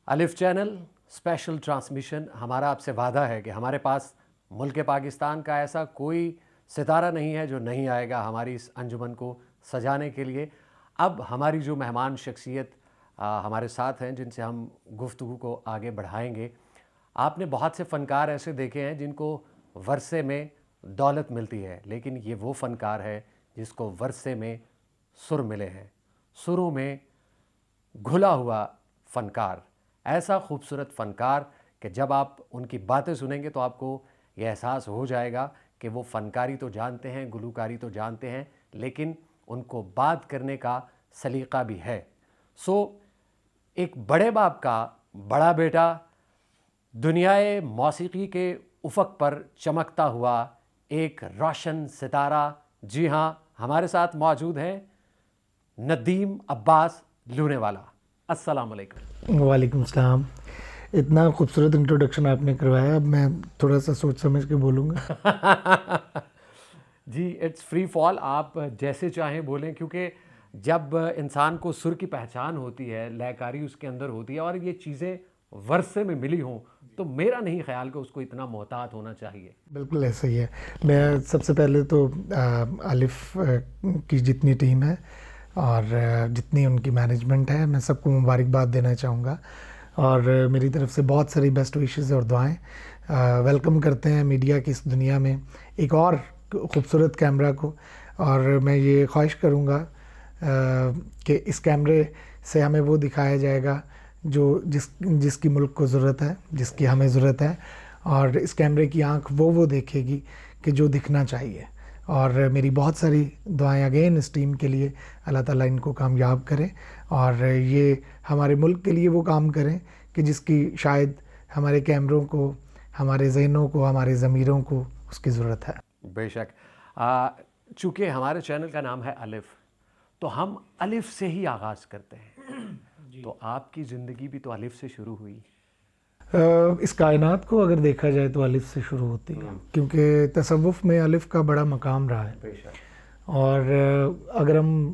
الف channel special transmission. ہمارا آپ سے وعدہ ہے کہ ہمارے پاس ملک پاکستان کا ایسا کوئی ستارہ نہیں ہے جو نہیں آئے گا ہماری اس انجمن کو سجانے کے لیے. اب ہماری جو مہمان شخصیت ہمارے ساتھ ہیں جن سے ہم گفتگو کو آگے بڑھائیں گے. آپ نے بہت سے فنکار ایسے دیکھے ہیں جن کو ورثے میں دولت ملتی ہے، لیکن یہ وہ فنکار ہے جس کو ورثے میں سر ملے ہیں، سروں میں گھلا ہوا فنکار. ایسا خوبصورت فنکار کہ جب آپ ان کی باتیں سنیں گے تو آپ کو یہ احساس ہو جائے گا کہ وہ فنکاری تو جانتے ہیں، گلوکاری تو جانتے ہیں، لیکن ان کو بات کرنے کا سلیقہ بھی ہے. ایک بڑے باپ کا بڑا بیٹا، دنیائے موسیقی کے افق پر چمکتا ہوا ایک روشن ستارہ. جی ہاں، ہمارے ساتھ موجود ہیں ندیم عباس لونے والا. السلام علیکم. وعلیکم السلام. اتنا خوبصورت انٹروڈکشن آپ نے کروایا، اب میں تھوڑا سا سوچ سمجھ کے بولوں گا. جی اٹس فری فال، آپ جیسے چاہیں بولیں، کیونکہ جب انسان کو سر کی پہچان ہوتی ہے، لےکاری اس کے اندر ہوتی ہے اور یہ چیزیں ورثے میں ملی ہوں تو میرا نہیں خیال کہ اس کو اتنا محتاط ہونا چاہیے. بالکل ایسا ہی ہے. میں سب سے پہلے تو الف کی جتنی ٹیم ہے اور جتنی ان کی مینجمنٹ ہے، میں سب کو مبارکباد دینا چاہوں گا، اور میری طرف سے بہت ساری بیسٹ وشز اور دعائیں. ویلکم کرتے ہیں میڈیا کی اس دنیا میں ایک اور خوبصورت کیمرہ کو، اور میں یہ خواہش کروں گا کہ اس کیمرے سے ہمیں وہ دکھایا جائے گا جو جس کی ملک کو ضرورت ہے، جس کی ہمیں ضرورت ہے، اور اس کیمرے کی آنکھ وہ دیکھے گی کہ جو دکھنا چاہیے. اور میری بہت ساری دعائیں اگین اس ٹیم کے لیے، اللہ تعالیٰ ان کو کامیاب کرے اور یہ ہمارے ملک کے لیے وہ کام کریں کہ جس کی شاید ہمارے کیمروں کو، ہمارے ذہنوں کو، ہمارے ضمیروں کو اس کی ضرورت ہے. بے شک. چونکہ ہمارے چینل کا نام ہے الف، تو ہم الف سے ہی آغاز کرتے ہیں. تو آپ کی زندگی بھی تو الف سے شروع ہوئی. اس کائنات کو اگر دیکھا جائے تو الف سے شروع ہوتی ہے، کیونکہ تصوف میں الف کا بڑا مقام رہا ہے. اور اگر ہم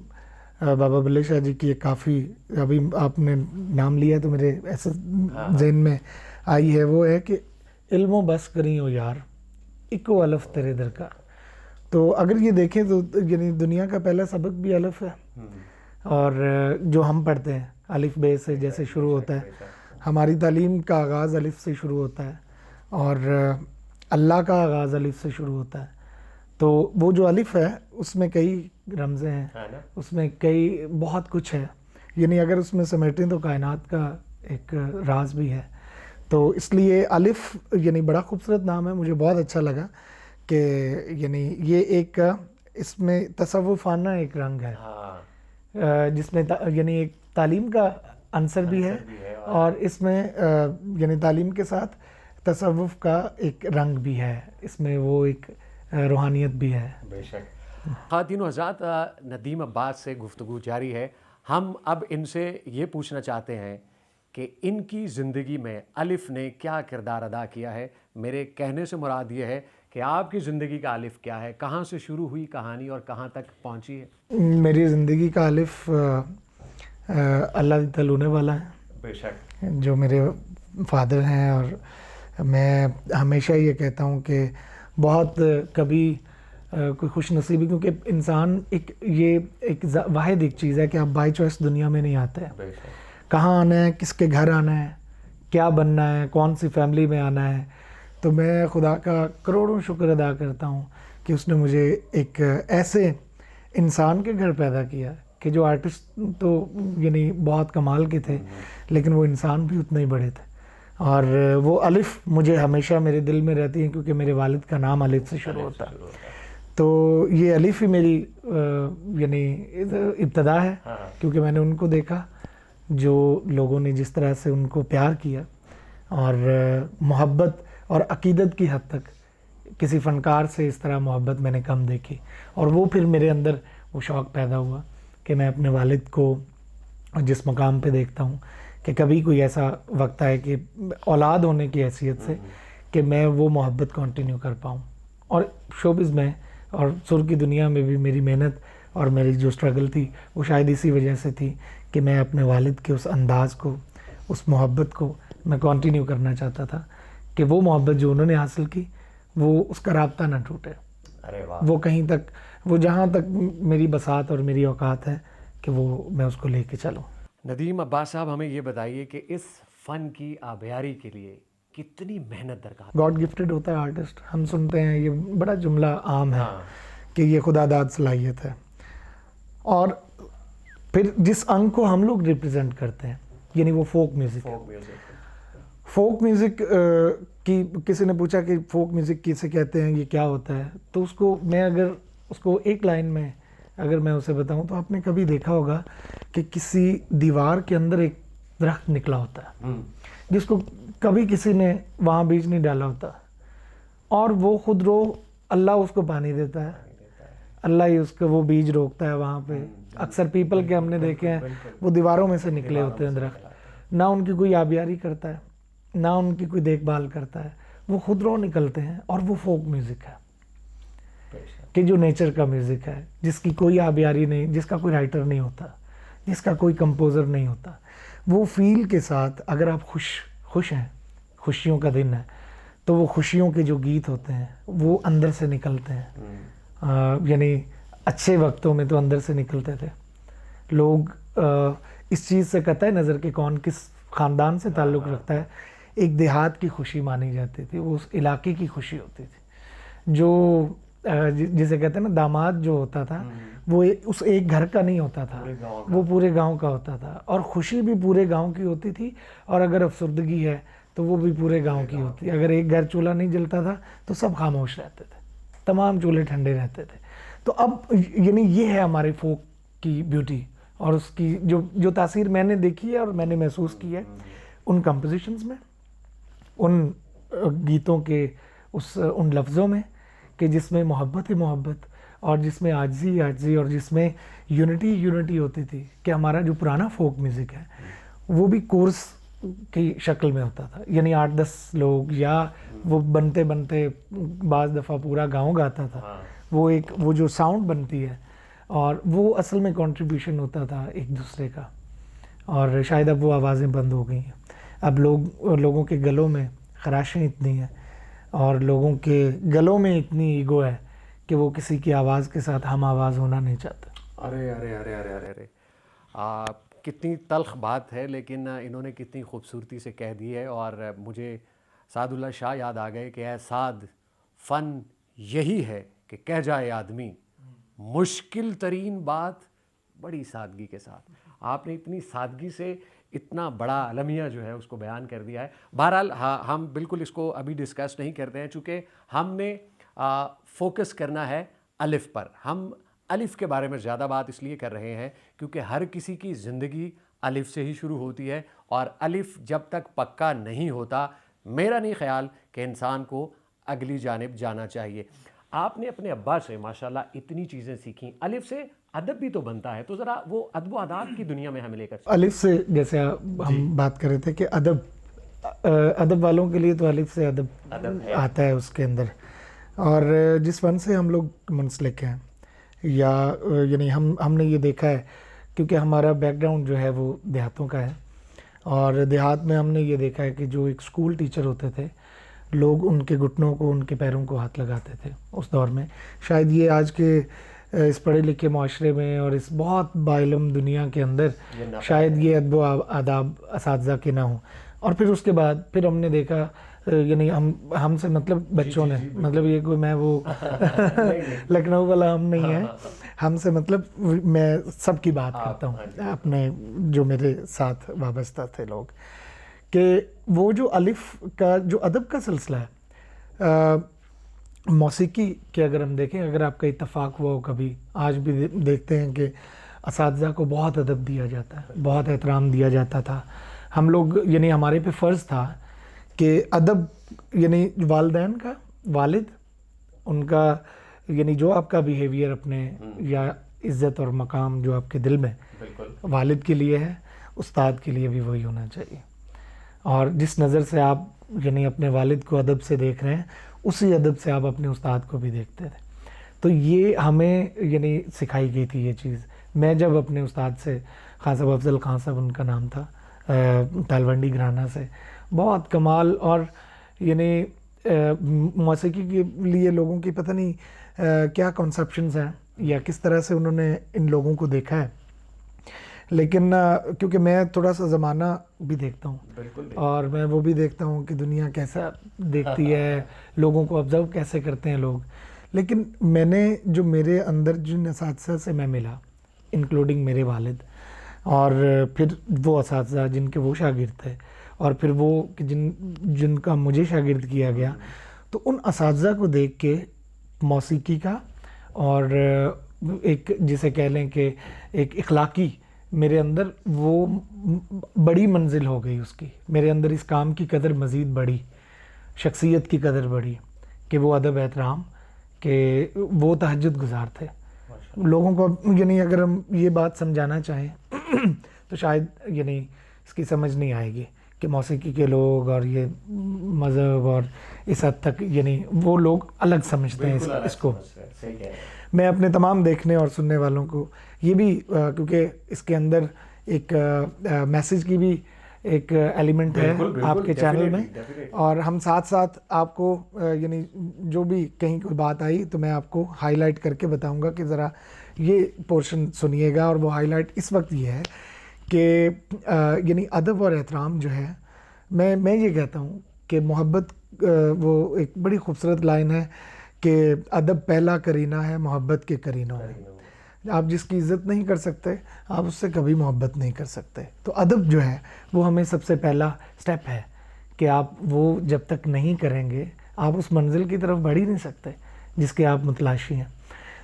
بابا بلے شاہ جی کی ایک کافی، ابھی آپ نے نام لیا تو میرے ایسے ذہن میں آئی ہے، وہ ہے کہ علم و بس کریں ہو یار اکو الف تیرے درکار. تو اگر یہ دیکھیں تو یعنی دنیا کا پہلا سبق بھی الف ہے، اور جو ہم پڑھتے ہیں الف بے سے جیسے شروع ہوتا ہے، ہماری تعلیم کا آغاز الف سے شروع ہوتا ہے، اور اللہ کا آغاز الف سے شروع ہوتا ہے. تو وہ جو الف ہے اس میں کئی رمزیں ہیں، اس میں کئی بہت کچھ ہے، یعنی اگر اس میں سمیٹیں تو کائنات کا ایک راز بھی ہے. تو اس لیے الف یعنی بڑا خوبصورت نام ہے. مجھے بہت اچھا لگا کہ یعنی یہ ایک اس میں تصوفانہ ایک رنگ ہے، جس میں یعنی ایک تعلیم کا عنصر بھی ہے، اور اس میں یعنی تعلیم کے ساتھ تصوف کا ایک رنگ بھی ہے، اس میں وہ ایک روحانیت بھی ہے. بے شک. خواتین و حضرات، ندیم عباس سے گفتگو جاری ہے. ہم اب ان سے یہ پوچھنا چاہتے ہیں کہ ان کی زندگی میں الف نے کیا کردار ادا کیا ہے. میرے کہنے سے مراد یہ ہے کہ آپ کی زندگی کا الف کیا ہے، کہاں سے شروع ہوئی کہانی اور کہاں تک پہنچی ہے. میری زندگی کا الف اللہ تعالیٰ والا ہے. بے شک. جو میرے فادر ہیں، اور میں ہمیشہ یہ کہتا ہوں کہ بہت کبھی کوئی خوش نصیبی، کیونکہ انسان یہ ایک واحد ایک چیز ہے کہ آپ بائی چوائس دنیا میں نہیں آتے ہیں. کہاں آنا ہے، کس کے گھر آنا ہے، کیا بننا ہے، کون سی فیملی میں آنا ہے. تو میں خدا کا کروڑوں شکر ادا کرتا ہوں کہ اس نے مجھے ایک ایسے انسان کے گھر پیدا کیا کہ جو آرٹسٹ تو یعنی بہت کمال کے تھے، لیکن وہ انسان بھی اتنے ہی بڑے تھے. اور وہ الف مجھے ہمیشہ میرے دل میں رہتی ہیں، کیونکہ میرے والد کا نام الف سے شروع ہوتا ہے. تو یہ الف ہی میری یعنی ابتدا ہے، کیونکہ میں نے ان کو دیکھا جو لوگوں نے جس طرح سے ان کو پیار کیا، اور محبت اور عقیدت کی حد تک کسی فنکار سے اس طرح محبت میں نے کم دیکھی. اور وہ پھر میرے اندر وہ شوق پیدا ہوا کہ میں اپنے والد کو جس مقام پہ دیکھتا ہوں کہ کبھی کوئی ایسا وقت آئے کہ اولاد ہونے کی حیثیت سے کہ میں وہ محبت کنٹینیو کر پاؤں. اور شوبز میں اور سر کی دنیا میں بھی میری محنت اور میری جو اسٹرگل تھی وہ شاید اسی وجہ سے تھی کہ میں اپنے والد کے اس انداز کو، اس محبت کو میں کنٹینیو کرنا چاہتا تھا کہ وہ محبت جو انہوں نے حاصل کی وہ اس کا رابطہ نہ ٹوٹے. ارے واہ. وہ کہیں تک، وہ جہاں تک میری بساط اور میری اوقات ہے کہ وہ میں اس کو لے کے چلوں. ندیم عباس صاحب ہمیں یہ بتائیے کہ اس فن کی آبیاری کے لیے کتنی محنت درکار؟ گاڈ گفٹڈ ہوتا ہے آرٹسٹ. ہم سنتے ہیں یہ بڑا جملہ عام ہے کہ یہ خدا داد صلاحیت ہے. اور پھر جس انگ کو ہم لوگ ریپرزینٹ کرتے ہیں یعنی وہ فوک میوزک ہے. فوک میوزک کی کسی نے پوچھا کہ فوک میوزک کسے کہتے ہیں، یہ کیا ہوتا ہے، تو اس کو میں اگر اس کو ایک لائن میں اگر میں اسے بتاؤں تو آپ نے کبھی دیکھا ہوگا کہ کسی دیوار کے اندر ایک درخت نکلا ہوتا ہے جس کو کبھی کسی نے وہاں بیج نہیں ڈالا ہوتا، اور وہ خود رو اللہ اس کو پانی دیتا ہے، اللہ ہی اس کو وہ بیج روکتا ہے وہاں پہ. اکثر پیپل کے ہم نے دیکھے ہیں وہ دیواروں میں سے نکلے ہوتے ہیں درخت، نہ ان کی کوئی آبیاری کرتا ہے نہ ان کی کوئی دیکھ بھال کرتا ہے، وہ خود رو نکلتے ہیں. اور وہ فوک میوزک ہے کہ جو نیچر کا میوزک ہے، جس کی کوئی آبیاری نہیں، جس کا کوئی رائٹر نہیں ہوتا، جس کا کوئی کمپوزر نہیں ہوتا. وہ فیل کے ساتھ اگر آپ خوش ہیں، خوشیوں کا دن ہے، تو وہ خوشیوں کے جو گیت ہوتے ہیں وہ اندر سے نکلتے ہیں. یعنی اچھے وقتوں میں تو اندر سے نکلتے تھے. لوگ اس چیز سے قطع نظر کہ کون کس خاندان سے تعلق رکھتا ہے، ایک دیہات کی خوشی مانی جاتی تھی، وہ اس علاقے کی خوشی ہوتی تھی. جو جسے کہتے ہیں نا داماد جو ہوتا تھا وہ اس ایک گھر کا نہیں ہوتا تھا، وہ پورے گاؤں کا ہوتا تھا، اور خوشی بھی پورے گاؤں کی ہوتی تھی. اور اگر افسردگی ہے تو وہ بھی پورے گاؤں کی ہوتی. اگر ایک گھر چولہا نہیں جلتا تھا تو سب خاموش رہتے تھے، تمام چولہے ٹھنڈے رہتے تھے. تو اب یعنی یہ ہے ہمارے فوک کی بیوٹی، اور اس کی جو تاثیر میں نے دیکھی ہے اور میں نے محسوس کی ہے ان کمپوزیشنز میں، ان گیتوں کے ان لفظوں میں کہ جس میں محبت اور جس میں عاجزی اور جس میں یونٹی ہوتی تھی. کہ ہمارا جو پرانا فوک میوزک ہے وہ بھی کورس کی شکل میں ہوتا تھا، یعنی 8-10 لوگ، یا وہ بنتے بعض دفعہ پورا گاؤں گاتا تھا. وہ جو ساؤنڈ بنتی ہے اور وہ اصل میں کنٹریبیوشن ہوتا تھا ایک دوسرے کا. اور شاید اب وہ آوازیں بند ہو گئی ہیں. اب لوگوں کے گلوں میں خراشیں اتنی ہیں اور لوگوں کے گلوں میں اتنی ایگو ہے کہ وہ کسی کی آواز کے ساتھ ہم آواز ہونا نہیں چاہتے. ارے کتنی تلخ بات ہے، لیکن انہوں نے کتنی خوبصورتی سے کہہ دی ہے. اور مجھے سعد اللہ شاہ یاد آ گئے کہ اے سعد، فن یہی ہے کہ کہہ جائے آدمی مشکل ترین بات بڑی سادگی کے ساتھ. آپ نے اتنی سادگی سے اتنا بڑا المیہ جو ہے اس کو بیان کر دیا ہے. بہرحال ہم بالکل اس کو ابھی ڈسکس نہیں کرتے ہیں، چونکہ ہم نے فوکس کرنا ہے الف پر. ہم الف کے بارے میں زیادہ بات اس لیے کر رہے ہیں کیونکہ ہر کسی کی زندگی الف سے ہی شروع ہوتی ہے، اور الف جب تک پکا نہیں ہوتا میرا نہیں خیال کہ انسان کو اگلی جانب جانا چاہیے. آپ نے اپنے ابا سے ماشاءاللہ اتنی چیزیں سیکھیں. الف سے ادب بھی تو بنتا ہے، تو ذرا وہ ادب و آداب کی دنیا میں ہمیں لے کر الف سے جیسے ہم بات کر رہے تھے کہ ادب والوں کے لیے تو الف سے ادب آتا ہے اس کے اندر. اور جس فن سے ہم لوگ منسلک ہیں، یا یعنی ہم نے یہ دیکھا ہے کیونکہ ہمارا بیک گراؤنڈ جو ہے وہ دیہاتوں کا ہے، اور دیہات میں ہم نے یہ دیکھا ہے کہ جو ایک اسکول ٹیچر ہوتے تھے، لوگ ان کے گھٹنوں کو، ان کے پیروں کو ہاتھ لگاتے تھے اس دور میں. شاید یہ آج کے اس پڑھے لکھے معاشرے میں اور اس بہت باعلم دنیا کے اندر شاید یہ ادب و آداب اساتذہ کے نہ ہوں. اور پھر اس کے بعد پھر ہم نے دیکھا، یعنی ہم سے مطلب بچوں نے، مطلب یہ کوئی میں وہ لکھنؤ والا ہم نہیں ہے، ہم سے مطلب میں سب کی بات کرتا ہوں، اپنے جو میرے ساتھ وابستہ تھے لوگ، کہ وہ جو الف کا جو ادب کا سلسلہ ہے، موسیقی کے اگر ہم دیکھیں، اگر آپ کا اتفاق ہوا ہو کبھی، آج بھی دیکھتے ہیں کہ اساتذہ کو بہت ادب دیا جاتا ہے، بہت احترام دیا جاتا تھا. ہم لوگ یعنی ہمارے پہ فرض تھا کہ ادب یعنی والدین کا، والد ان کا، یعنی جو آپ کا بیہیویئر اپنے یا عزت اور مقام جو آپ کے دل میں والد کے لیے ہے، استاد کے لیے بھی وہی ہونا چاہیے. اور جس نظر سے آپ یعنی اپنے والد کو ادب سے دیکھ رہے ہیں، اسی ادب سے آپ اپنے استاد کو بھی دیکھتے تھے. تو یہ ہمیں یعنی سکھائی گئی تھی یہ چیز. میں جب اپنے استاد سے، خان صاحب افضل خان صاحب ان کا نام تھا، تالونڈی گھرانا سے، بہت کمال. اور یعنی موسیقی کے لیے لوگوں کی پتہ نہیں کیا کنسیپشنز ہیں یا کس طرح سے انہوں نے ان لوگوں کو دیکھا ہے. لیکن کیونکہ میں تھوڑا سا زمانہ بھی دیکھتا ہوں اور میں وہ بھی دیکھتا ہوں کہ دنیا کیسا دیکھتی ہے، لوگوں کو آبزرو کیسے کرتے ہیں لوگ. لیکن میں نے جو میرے اندر جن اساتذہ سے میں ملا، انکلوڈنگ میرے والد، اور پھر وہ اساتذہ جن کے وہ شاگرد تھے، اور پھر وہ کہ جن کا مجھے شاگرد کیا گیا، تو ان اساتذہ کو دیکھ کے موسیقی کا اور ایک جسے کہہ لیں کہ ایک اخلاقی میرے اندر وہ بڑی منزل ہو گئی اس کی. میرے اندر اس کام کی قدر مزید بڑھی، شخصیت کی قدر بڑھی کہ وہ ادب احترام، کہ وہ تہجد گزار تھے. لوگوں کو یعنی اگر ہم یہ بات سمجھانا چاہیں تو شاید یعنی اس کی سمجھ نہیں آئے گی کہ موسیقی کے لوگ اور یہ مذہب اور اس حد تک یعنی وہ لوگ الگ سمجھتے ہیں اس کو. میں اپنے تمام دیکھنے اور سننے والوں کو یہ بھی کیونکہ اس کے اندر ایک میسیج کی بھی ایک ایلیمنٹ ہے آپ کے چینل میں، اور ہم ساتھ ساتھ آپ کو یعنی جو بھی کہیں کوئی بات آئی تو میں آپ کو ہائی لائٹ کر کے بتاؤں گا کہ ذرا یہ پورشن سنیے گا. اور وہ ہائی لائٹ اس وقت یہ ہے کہ یعنی ادب اور احترام جو ہے، میں یہ کہتا ہوں کہ محبت، وہ ایک بڑی خوبصورت لائن ہے کہ ادب پہلا کرینہ ہے محبت کے کرینوں میں. آپ جس کی عزت نہیں کر سکتے آپ اس سے کبھی محبت نہیں کر سکتے. تو ادب جو ہے وہ ہمیں سب سے پہلا سٹیپ ہے کہ آپ وہ جب تک نہیں کریں گے آپ اس منزل کی طرف بڑھ ہی نہیں سکتے جس کے آپ متلاشی ہیں.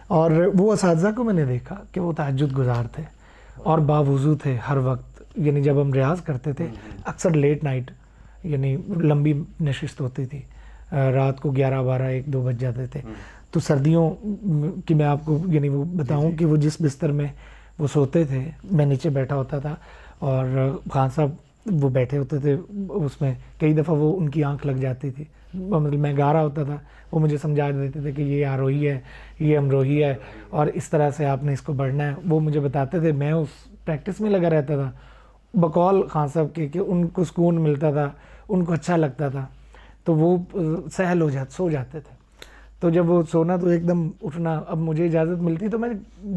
اور وہ اساتذہ کو میں نے دیکھا کہ وہ تہجد گزار تھے اور باوضو تھے ہر وقت. یعنی جب ہم ریاض کرتے تھے اکثر لیٹ نائٹ، یعنی لمبی نشست ہوتی تھی، رات کو 11 12 1 2 بج جاتے تھے. تو سردیوں کی میں آپ کو یعنی وہ بتاؤں کہ وہ جس بستر میں وہ سوتے تھے، میں نیچے بیٹھا ہوتا تھا اور خان صاحب وہ بیٹھے ہوتے تھے اس میں. کئی دفعہ وہ ان کی آنکھ لگ جاتی تھی، مطلب میں گا رہا ہوتا تھا، وہ مجھے سمجھا دیتے تھے کہ یہ آروہی ہے، یہ امروہی ہے، اور اس طرح سے آپ نے اس کو پڑھنا ہے. وہ مجھے بتاتے تھے، میں اس پریکٹس میں لگا رہتا تھا بقول خان صاحب کے کہ ان کو سکون ملتا تھا، ان کو اچھا لگتا تھا، تو وہ سہل ہو سو جاتے تھے. تو جب وہ سونا تو ایک دم اٹھنا، اب مجھے اجازت ملتی تو میں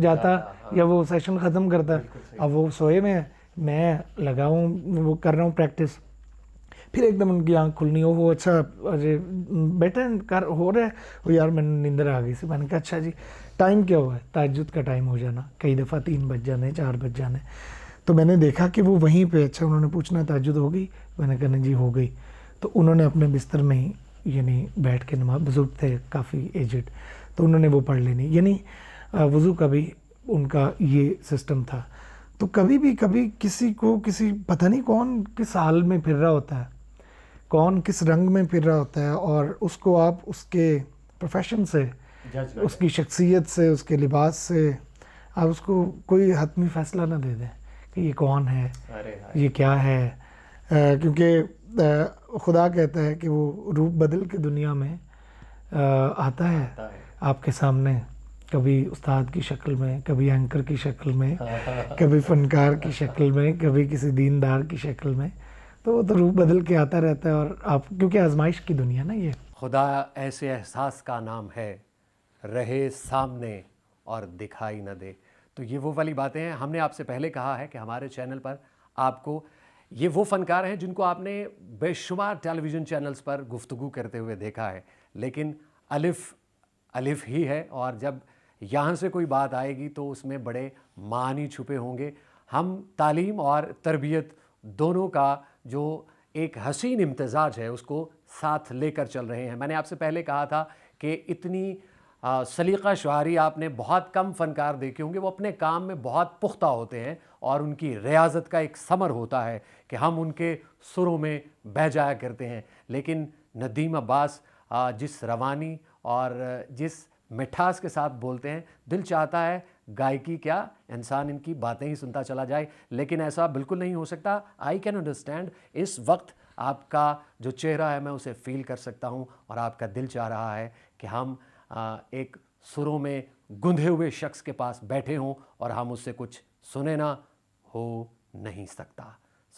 جاتا یا وہ سیشن ختم کرتا. اب وہ سوئے میں لگا ہوں، وہ کر رہا ہوں پریکٹس، پھر ایک دم ان کی آنکھ کھلنی ہو، وہ اچھا بیٹا ہو رہا ہے، وہ یار میں نیندر آ گئی سی. میں نے کہا اچھا جی ٹائم کیا ہوا ہے؟ تہجد کا ٹائم ہو جانا، کئی دفعہ 3 بج جانے 4 بج جانے. تو میں نے دیکھا کہ وہ وہیں پہ، اچھا انہوں نے پوچھنا تہجد ہو گئی؟ میں نے کہا جی ہو گئی. تو انہوں نے اپنے بستر میں ہی یعنی بیٹھ کے نماز، بزرگ تھے کافی ایجڈ، تو انہوں نے وہ پڑھ لینی. یعنی وضو کا بھی ان کا یہ سسٹم تھا. تو کبھی کسی کو کسی پتہ نہیں کون کس حال میں پھر رہا ہوتا ہے، کون کس رنگ میں پھر رہا ہوتا ہے، اور اس کو آپ اس کے پروفیشن سے، اس کی شخصیت سے، اس کے لباس سے آپ اس کو کوئی حتمی فیصلہ نہ دے دیں کہ یہ کون ہے، یہ کیا ہے. کیونکہ خدا کہتا ہے کہ وہ روپ بدل کے دنیا میں آتا ہے آپ کے سامنے، کبھی استاد کی شکل میں، کبھی اینکر کی شکل میں، کبھی فنکار کی شکل میں، کبھی کسی دیندار کی شکل میں. تو وہ تو روپ بدل کے آتا رہتا ہے. اور آپ کیونکہ آزمائش کی دنیا نا یہ. خدا ایسے احساس کا نام ہے، رہے سامنے اور دکھائی نہ دے. تو یہ وہ والی باتیں ہیں. ہم نے آپ سے پہلے کہا ہے کہ ہمارے چینل پر آپ کو یہ وہ فنکار ہیں جن کو آپ نے بے شمار ٹیلی ویژن چینلز پر گفتگو کرتے ہوئے دیکھا ہے، لیکن الف ہی ہے، اور جب یہاں سے کوئی بات آئے گی تو اس میں بڑے معنی چھپے ہوں گے. ہم تعلیم اور تربیت دونوں کا جو ایک حسین امتزاج ہے اس کو ساتھ لے کر چل رہے ہیں. میں نے آپ سے پہلے کہا تھا کہ اتنی سلیقہ شعاری آپ نے بہت کم فنکار دیکھے ہوں گے. وہ اپنے کام میں بہت پختہ ہوتے ہیں اور ان کی ریاضت کا ایک ثمر ہوتا ہے کہ ہم ان کے سروں میں بہہ جایا کرتے ہیں. لیکن ندیم عباس جس روانی اور جس مٹھاس کے ساتھ بولتے ہیں، دل چاہتا ہے گائیکی کیا، انسان ان کی باتیں ہی سنتا چلا جائے. لیکن ایسا بالکل نہیں ہو سکتا. I can understand. اس وقت آپ کا جو چہرہ ہے میں اسے فیل کر سکتا ہوں، اور آپ کا دل چاہ رہا ہے کہ ہم ایک سروں میں گندھے ہوئے شخص کے پاس بیٹھے ہوں اور ہم اس سے کچھ سنے. نہ ہو نہیں سکتا.